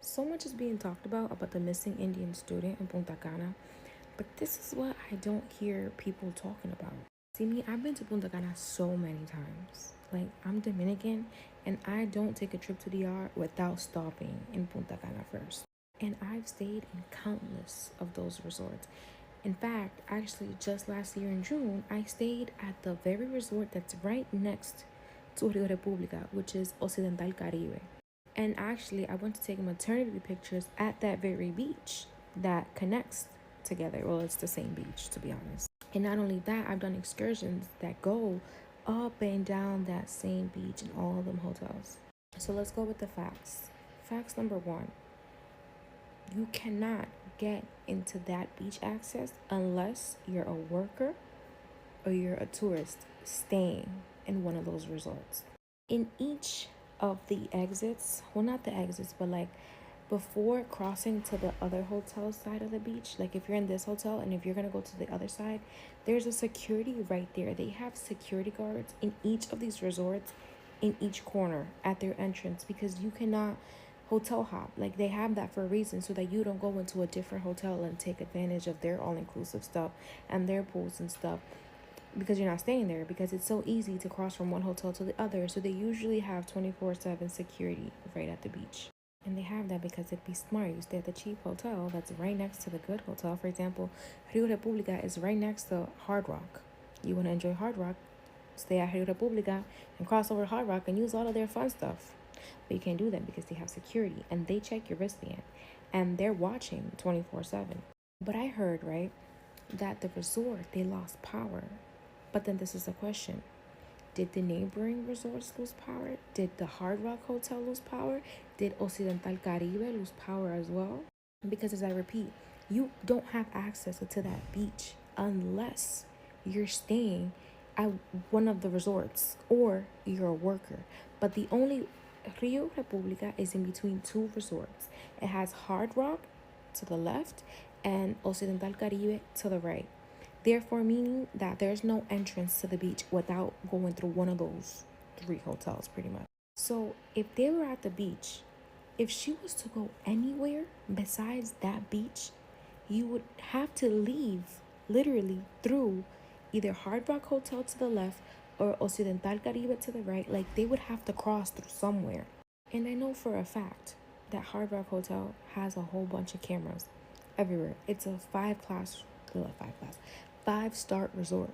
So much is being talked about the missing Indian student in Punta Cana, but this is what I don't hear people talking about. See, me, I've been to Punta Cana so many times. Like, I'm Dominican, and I don't take a trip to DR without stopping in Punta Cana first. And I've stayed in countless of those resorts. In fact, actually, just last year in June, I stayed at the very resort that's right next to Rio República, which is Occidental Caribe. And actually, I went to take maternity pictures at that very beach that connects together. Well, it's the same beach, to be honest. And not only that, I've done excursions that go up and down that same beach in all of them hotels. So let's go with the facts. Facts number one, you cannot get into that beach access unless you're a worker or you're a tourist staying in one of those resorts. In each of the exits, well, not the exits, but like before crossing to the other hotel side of the beach, like if you're in this hotel and if you're gonna go to the other side, there's a security right there. They have security guards in each of these resorts in each corner at their entrance, because you cannot hotel hop. Like, they have that for a reason, so that you don't go into a different hotel and take advantage of their all-inclusive stuff and their pools and stuff, because you're not staying there, because it's so easy to cross from one hotel to the other. So they usually have 24/7 security right at the beach. And they have that because it'd be smart. You stay at the cheap hotel that's right next to the good hotel. For example, Rio República is right next to Hard Rock. You want to enjoy Hard Rock, stay at Rio República and cross over Hard Rock and use all of their fun stuff. But you can't do that because they have security and they check your wristband and they're watching 24/7. But I heard, right, that the resort, they lost power. But then this is the question. Did the neighboring resorts lose power? Did the Hard Rock Hotel lose power? Did Occidental Caribe lose power as well? Because, as I repeat, you don't have access to that beach unless you're staying at one of the resorts or you're a worker. But the only Rio República is in between two resorts. It has Hard Rock to the left and Occidental Caribe to the right. Therefore, meaning that there's no entrance to the beach without going through one of those three hotels, pretty much. So if they were at the beach, if she was to go anywhere besides that beach, you would have to leave literally through either Hard Rock Hotel to the left or Occidental Caribe to the right. Like, they would have to cross through somewhere. And I know for a fact that Hard Rock Hotel has a whole bunch of cameras everywhere. It's a five-star resort.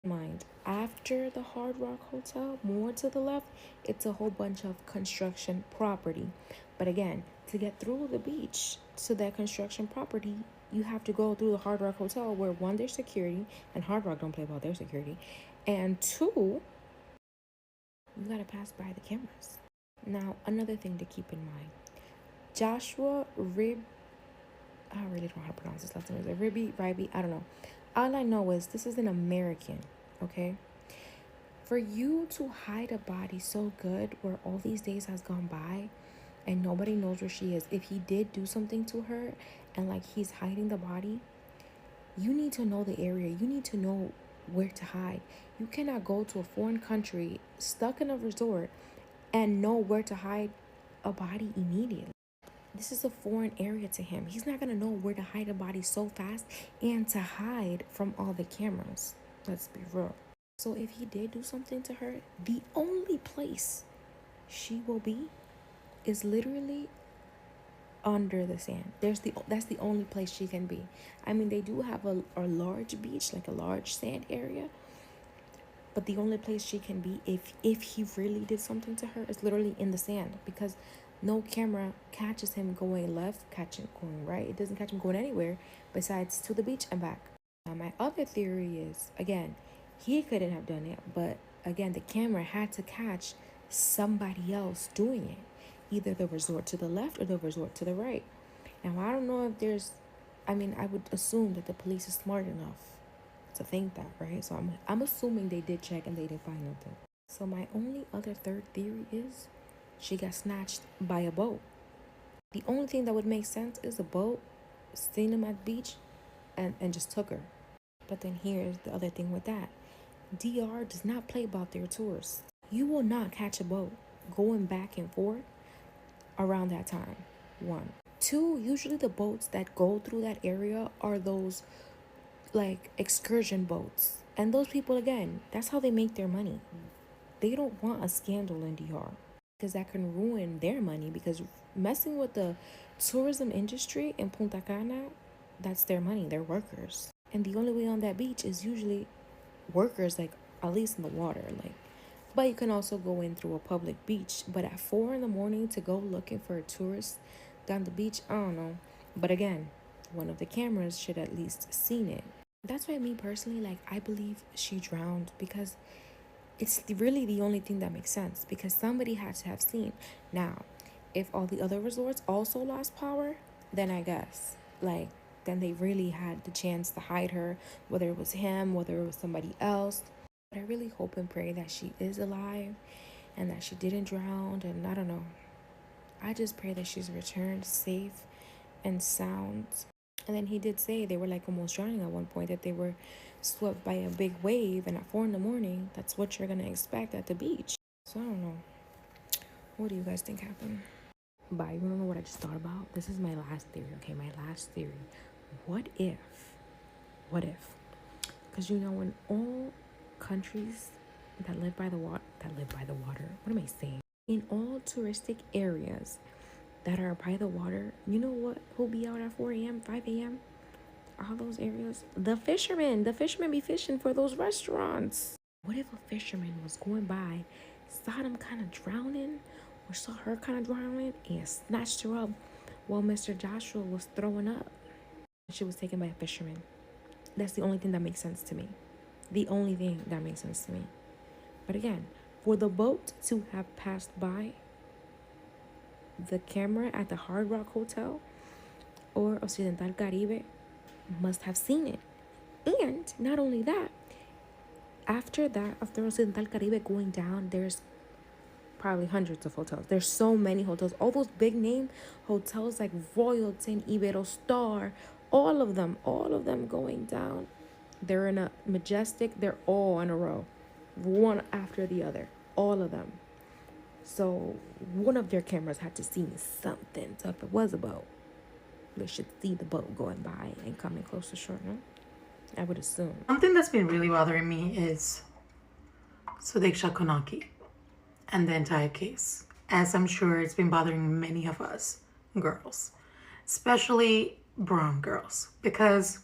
Mind, after the Hard Rock Hotel, more to the left, it's a whole bunch of construction property. But again, to get through the beach to that construction property, you have to go through the Hard Rock Hotel, where one, there's security, and Hard Rock don't play about their security, and two, you gotta pass by the cameras. Now, another thing to keep in mind, Joshua Rib, I really don't know how to pronounce this last name. Is it Ribby? I don't know. All I know is this is an American, okay? For you to hide a body so good where all these days has gone by and nobody knows where she is, if he did do something to her and like he's hiding the body, you need to know the area. You need to know where to hide. You cannot go to a foreign country stuck in a resort and know where to hide a body immediately. This is a foreign area to him. He's not going to know where to hide a body so fast and to hide from all the cameras. Let's be real. So if he did do something to her, the only place she will be is literally under the sand. That's the only place she can be. I mean, they do have a large beach, like a large sand area, but the only place she can be if he really did something to her is literally in the sand, because no camera catches him going left, catch him going right. It doesn't catch him going anywhere besides to the beach and back. Now, my other theory is, again, he couldn't have done it, but again, the camera had to catch somebody else doing it, either the resort to the left or the resort to the right. Now, I don't know if I would assume that the police is smart enough to think that, right? So I'm assuming they did check and they didn't find nothing. So my only other third theory is she got snatched by a boat. The only thing that would make sense is a boat seen him at the beach and just took her. But then here's the other thing with that. DR does not play about their tourists. You will not catch a boat going back and forth around that time. One. Two, usually the boats that go through that area are those like excursion boats. And those people, again, that's how they make their money. They don't want a scandal in DR because that can ruin their money, because messing with the tourism industry in Punta Cana, that's their money, they're workers. And the only way on that beach is usually workers, like at least in the water, like. But you can also go in through a public beach. But at 4 in the morning to go looking for a tourist down the beach, I don't know. But again, one of the cameras should at least seen it. That's why me personally, like, I believe she drowned, because it's really the only thing that makes sense, because somebody had to have seen. Now, if all the other resorts also lost power, then I guess, like, then they really had the chance to hide her, whether it was him, whether it was somebody else. But I really hope and pray that she is alive and that she didn't drown. And I don't know. I just pray that she's returned safe and sound. And then he did say they were like almost drowning at one point, that they were swept by a big wave. And at 4 in the morning, that's what you're going to expect at the beach. So I don't know. What do you guys think happened? But you remember what I just thought about? This is my last theory, okay? My last theory. What if? Because you know, in all countries that live by the water, what am I saying? In all touristic areas that are by the water, you know what? Who'll be out at 4 a.m., 5 a.m.? All those areas? The fishermen be fishing for those restaurants. What if a fisherman was going by, saw them kind of drowning, or saw her kind of drowning, and snatched her up while Mr. Joshua was throwing up? She was taken by a fisherman. That's the only thing that makes sense to me. The only thing that makes sense to me. But again, for the boat to have passed by the camera at the Hard Rock Hotel or Occidental Caribe must have seen it. And not only that, after Occidental Caribe going down, there's probably hundreds of hotels. There's so many hotels. All those big name hotels like Royalton, Iberostar, all of them going down. They're in a majestic, they're all in a row, one after the other, all of them. So one of their cameras had to see something. So if it was a boat, they should see the boat going by and coming close to shore, no? I would assume. Something that's been really bothering me is Sudiksha Konanki and the entire case, as I'm sure it's been bothering many of us girls, especially brown girls, because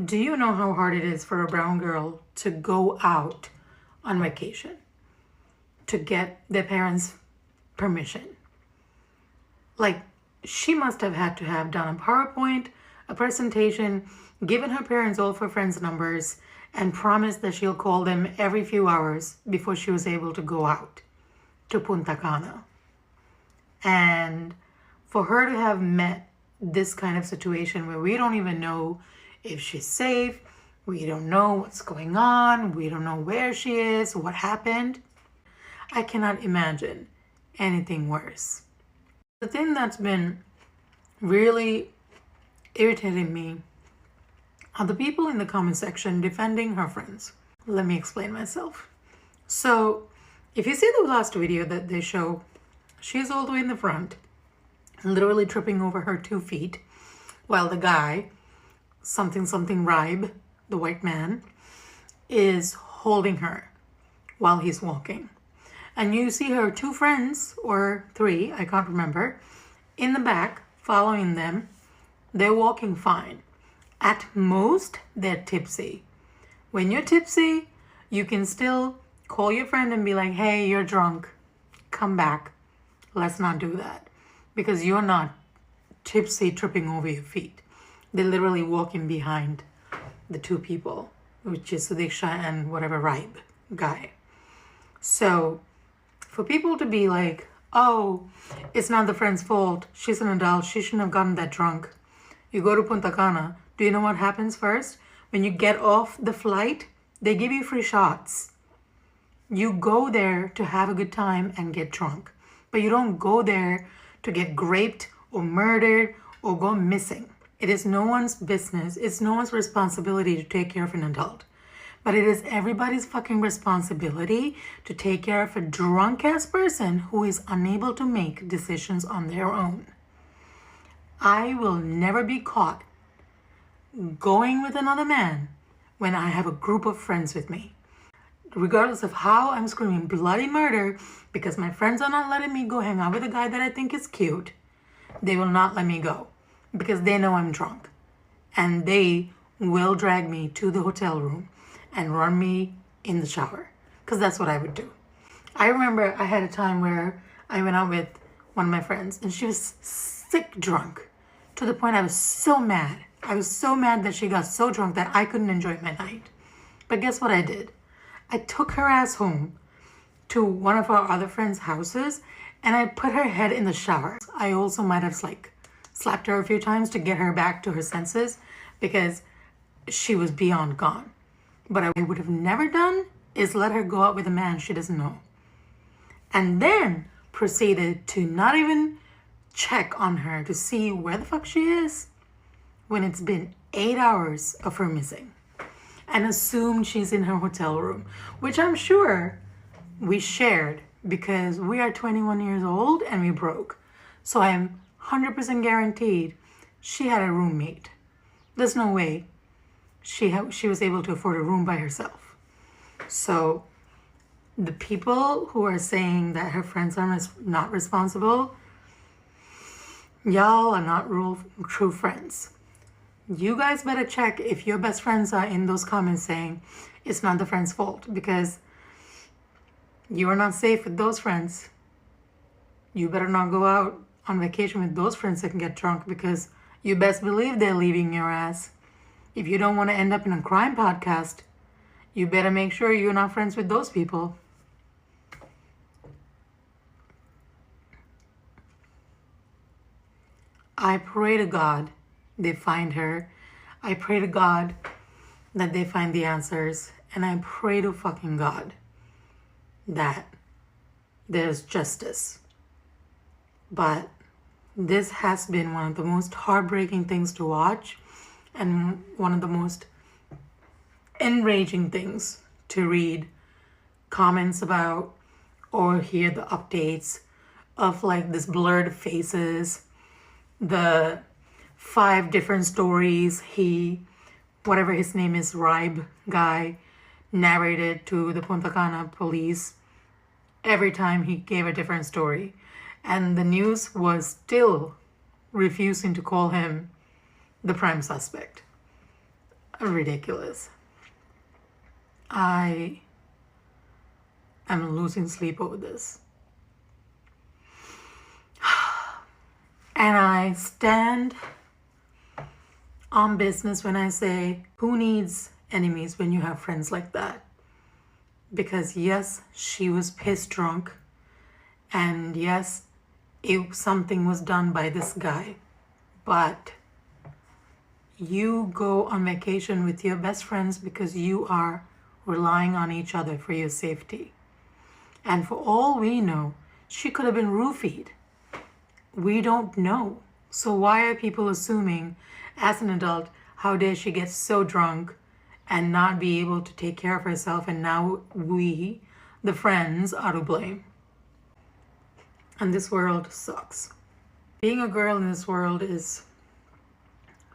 do you know how hard it is for a brown girl to go out on vacation, to get their parents' permission? Like, she must have had to have done a PowerPoint, a presentation, given her parents all of her friends' numbers, and promised that she'll call them every few hours before she was able to go out to Punta Cana. And for her to have met this kind of situation where we don't even know if she's safe, we don't know what's going on, we don't know where she is, what happened, I cannot imagine anything worse. The thing that's been really irritating me are the people in the comment section defending her friends. Let me explain myself. So if you see the last video that they show, she's all the way in the front, literally tripping over her 2 feet, while the guy, something Ribe, the white man, is holding her while he's walking. And you see her 2 friends, or 3, I can't remember, in the back following them. They're walking fine. At most, they're tipsy. When you're tipsy, you can still call your friend and be like, hey, you're drunk, come back. Let's not do that, because you're not tipsy tripping over your feet. They're literally walking behind the 2 people, which is Sudiksha and whatever Ribe guy. So for people to be like, oh, it's not the friend's fault, she's an adult, she shouldn't have gotten that drunk. You go to Punta Cana, do you know what happens first? When you get off the flight, they give you free shots. You go there to have a good time and get drunk, but you don't go there to get raped or murdered or go missing. It is no one's business. It's no one's responsibility to take care of an adult. But it is everybody's fucking responsibility to take care of a drunk-ass person who is unable to make decisions on their own. I will never be caught going with another man when I have a group of friends with me. Regardless of how I'm screaming bloody murder because my friends are not letting me go hang out with a guy that I think is cute, they will not let me go because they know I'm drunk. And they will drag me to the hotel room and run me in the shower because that's what I would do. I remember I had a time where I went out with one of my friends and she was sick drunk to the point I was so mad. I was so mad that she got so drunk that I couldn't enjoy my night. But guess what I did? I took her ass home to one of our other friends' houses and I put her head in the shower. I also might have slapped her a few times to get her back to her senses because she was beyond gone. But I would have never done is let her go out with a man she doesn't know. And then proceeded to not even check on her to see where the fuck she is when it's been 8 hours of her missing. And assumed she's in her hotel room, which I'm sure we shared because we are 21 years old and we broke. So I am 100% guaranteed she had a roommate. There's no way she was able to afford a room by herself. So the people who are saying that her friends are not responsible, y'all are not true friends. You guys better check if your best friends are in those comments saying it's not the friend's fault because you are not safe with those friends. You better not go out on vacation with those friends that can get drunk because you best believe they're leaving your ass. If you don't want to end up in a crime podcast, you better make sure you're not friends with those people. I pray to God they find her. I pray to God that they find the answers. And I pray to fucking God that there's justice. But this has been one of the most heartbreaking things to watch and one of the most enraging things to read comments about or hear the updates of like this blurred faces, the 5 different stories whatever his name is, Ribe guy, narrated to the Punta Cana police every time he gave a different story. And the news was still refusing to call him the prime suspect. Ridiculous. I am losing sleep over this. And I stand on business when I say, who needs enemies when you have friends like that? Because yes, she was pissed drunk. And yes, something was done by this guy. But you go on vacation with your best friends because you are relying on each other for your safety. And for all we know, she could have been roofied. We don't know. So why are people assuming, as an adult, how dare she get so drunk and not be able to take care of herself, and now we, the friends, are to blame? And this world sucks. Being a girl in this world is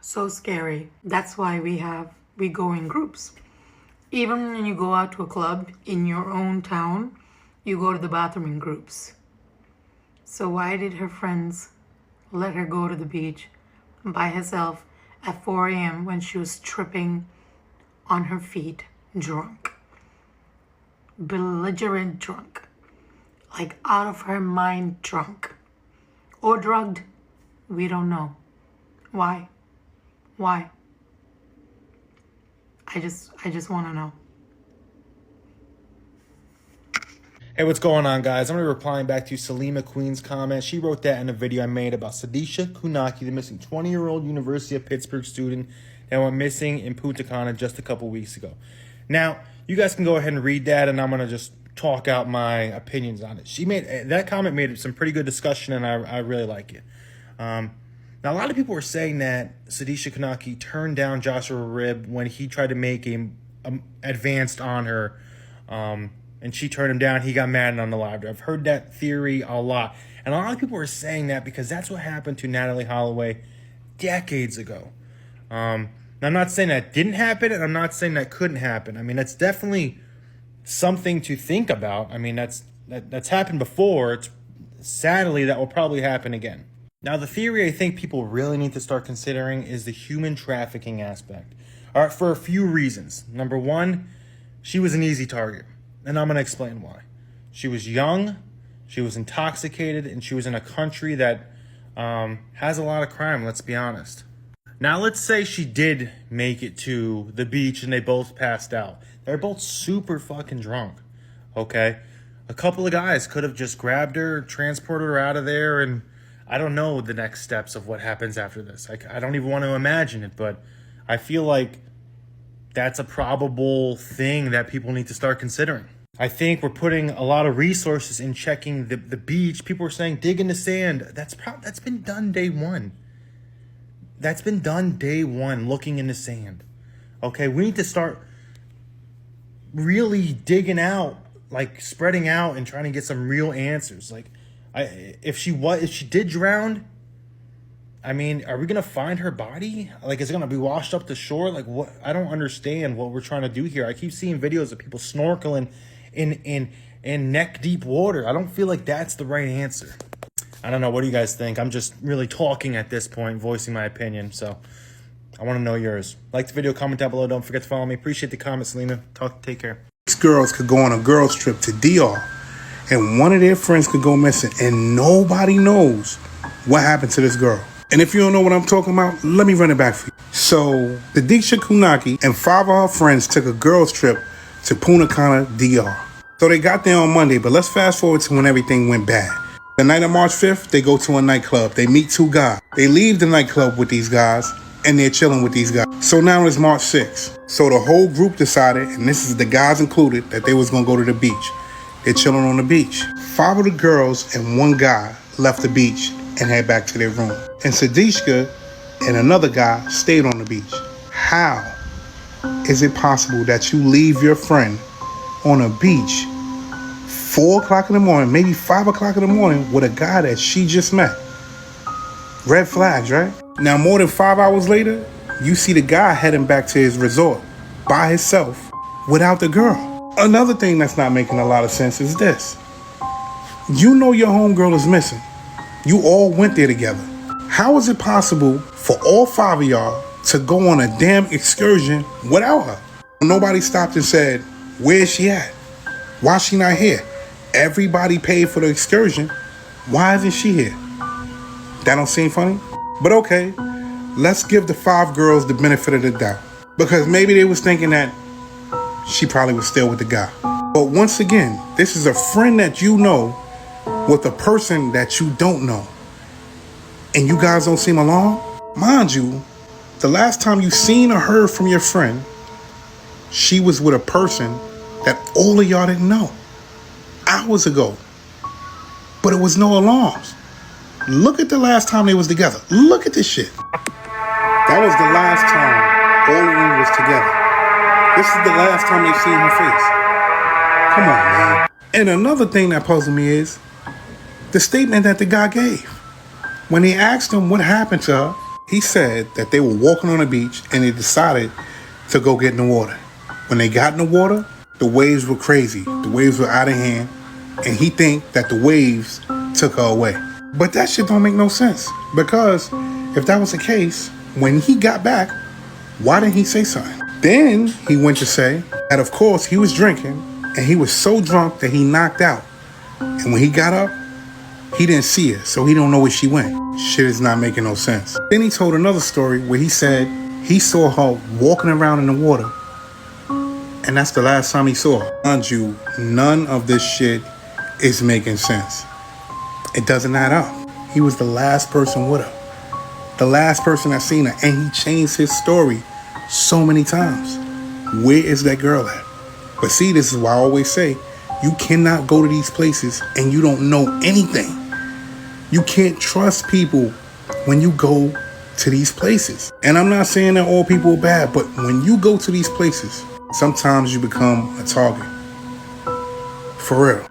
so scary. That's why we go in groups. Even when you go out to a club in your own town, you go to the bathroom in groups. So why did her friends let her go to the beach by herself at 4 a.m. when she was tripping on her feet, drunk? Belligerent drunk. Like out of her mind drunk. Or drugged. We don't know. Why? Why? I just want to know. Hey, what's going on, guys? I'm going to be replying back to Salima Queen's comment. She wrote that in a video I made about Sudiksha Konanki, the missing 20-year-old University of Pittsburgh student that went missing in Punta Cana just a couple weeks ago. Now, you guys can go ahead and read that, and I'm going to just talk out my opinions on it. That comment made some pretty good discussion, and I really like it. Now, a lot of people were saying that Sudiksha Konanki turned down Joshua Ribb when he tried to make a advanced on her, and she turned him down. He got mad and unalived her. I've heard that theory a lot. And a lot of people are saying that because that's what happened to Natalie Holloway decades ago. I'm not saying that didn't happen, and I'm not saying that couldn't happen. I mean, that's definitely something to think about. I mean, that's happened before. Sadly, that will probably happen again. Now, the theory I think people really need to start considering is the human trafficking aspect. All right, for a few reasons. Number one, she was an easy target, and I'm going to explain why. She was young, she was intoxicated, and she was in a country that has a lot of crime, let's be honest. Now, let's say she did make it to the beach and they both passed out. They're both super fucking drunk, okay? A couple of guys could have just grabbed her, transported her out of there, and I don't know the next steps of what happens after this. I don't even want to imagine it, but I feel like that's a probable thing that people need to start considering. I think we're putting a lot of resources in checking the beach. People are saying dig in the sand. That's been done day one. That's been done day one, looking in the sand. Okay, we need to start really digging out, like spreading out and trying to get some real answers. Like, if she did drown, I mean, are we gonna find her body? Like, is it gonna be washed up to shore? Like, what? I don't understand what we're trying to do here. I keep seeing videos of people snorkeling in neck deep water. I don't feel like that's the right answer. I don't know. What do you guys think? I'm just really talking at this point, voicing my opinion. So I want to know yours. Like the video, comment down below. Don't forget to follow me. Appreciate the comments, Selena. Take care. These girls could go on a girls trip to DR, and one of their friends could go missing, and nobody knows what happened to this girl. And if you don't know what I'm talking about, let me run it back for you. So, Sudiksha Konanki and 5 of her friends took a girls trip to Punta Cana, DR. So they got there on Monday, but let's fast forward to when everything went bad. The night of March 5th, they go to a nightclub. They meet 2 guys. They leave the nightclub with these guys, and they're chilling with these guys. So now it's March 6th. So the whole group decided, and this is the guys included, that they was going to go to the beach. They're chilling on the beach. 5 of the girls and 1 guy left the beach and head back to their room. And Sudiksha and another guy stayed on the beach. How is it possible that you leave your friend on a beach 4 o'clock in the morning, maybe 5 o'clock in the morning, with a guy that she just met? Red flags, right? Now, more than 5 hours later, you see the guy heading back to his resort by himself without the girl. Another thing that's not making a lot of sense is this. You know your homegirl is missing. You all went there together. How is it possible for all 5 of y'all to go on a damn excursion without her? Nobody stopped and said, where is she at? Why is she not here? Everybody paid for the excursion. Why isn't she here? That don't seem funny? But okay, let's give the 5 girls the benefit of the doubt. Because maybe they was thinking that she probably was still with the guy. But once again, this is a friend that you know with a person that you don't know. And you guys don't seem alarmed? Mind you, the last time you seen or heard from your friend, she was with a person that all of y'all didn't know. Hours ago. But it was no alarms. Look at the last time they was together. Look at this shit. That was the last time all of them was together. This is the last time they seen her face. Come on, man. And another thing that puzzled me is the statement that the guy gave. When he asked him what happened to her, he said that they were walking on the beach and they decided to go get in the water. When they got in the water, the waves were crazy. The waves were out of hand. And he think that the waves took her away. But that shit don't make no sense. Because if that was the case, when he got back, why didn't he say something? Then he went to say that, of course, he was drinking and he was so drunk that he knocked out. And when he got up, he didn't see her, so he don't know where she went. Shit is not making no sense. Then he told another story where he said he saw her walking around in the water, and that's the last time he saw her. Mind you, none of this shit is making sense. It doesn't add up. He was the last person with her. The last person that seen her, and he changed his story so many times. Where is that girl at? But see, this is why I always say, you cannot go to these places and you don't know anything. You can't trust people when you go to these places. And I'm not saying that all people are bad, but when you go to these places, sometimes you become a target. For real.